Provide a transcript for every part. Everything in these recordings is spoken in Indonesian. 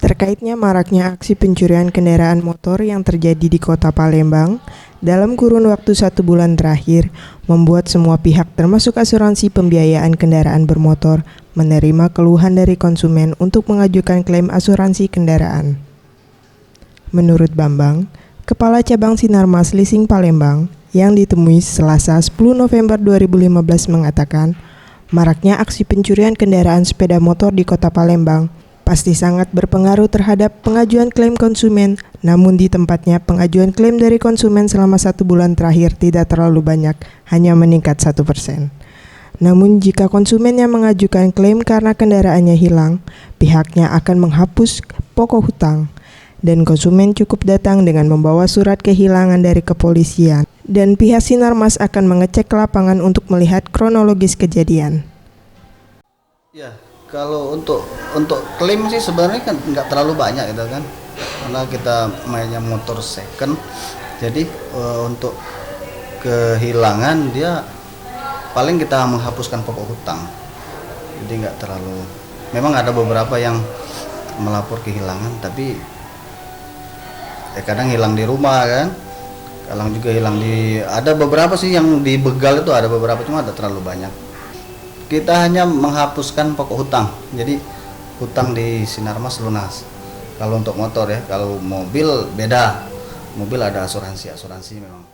Terkaitnya maraknya aksi pencurian kendaraan motor yang terjadi di Kota Palembang dalam kurun waktu 1 bulan terakhir, membuat semua pihak termasuk asuransi pembiayaan kendaraan bermotor menerima keluhan dari konsumen untuk mengajukan klaim asuransi kendaraan. Menurut Bambang, Kepala Cabang Sinarmas Leasing Palembang, yang ditemui Selasa 10 November 2015 mengatakan, maraknya aksi pencurian kendaraan sepeda motor di Kota Palembang pasti sangat berpengaruh terhadap pengajuan klaim konsumen, namun di tempatnya pengajuan klaim dari konsumen selama 1 bulan terakhir tidak terlalu banyak, hanya meningkat 1%. Namun jika konsumen yang mengajukan klaim karena kendaraannya hilang, pihaknya akan menghapus pokok hutang, dan konsumen cukup datang dengan membawa surat kehilangan dari kepolisian, dan pihak Sinarmas akan mengecek lapangan untuk melihat kronologis kejadian. Ya, kalau untuk klaim sih sebenarnya kan nggak terlalu banyak gitu kan, karena kita mainnya motor second, jadi untuk kehilangan dia paling kita menghapuskan pokok hutang, jadi nggak terlalu. Memang ada beberapa yang melapor kehilangan, tapi kadang hilang di rumah kan, kadang juga hilang ada beberapa sih yang dibegal itu ada beberapa, cuma ada terlalu banyak. Kita hanya menghapuskan pokok hutang, jadi hutang di Sinarmas lunas. Kalau untuk motor ya, kalau mobil beda, mobil ada asuransi memang.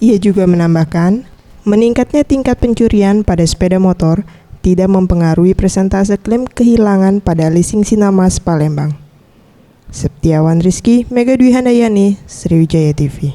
Ia juga menambahkan, meningkatnya tingkat pencurian pada sepeda motor tidak mempengaruhi persentase klaim kehilangan pada leasing Sinarmas Palembang. Septiawan Rizky, Mega Dwi Handayani, Sriwijaya TV.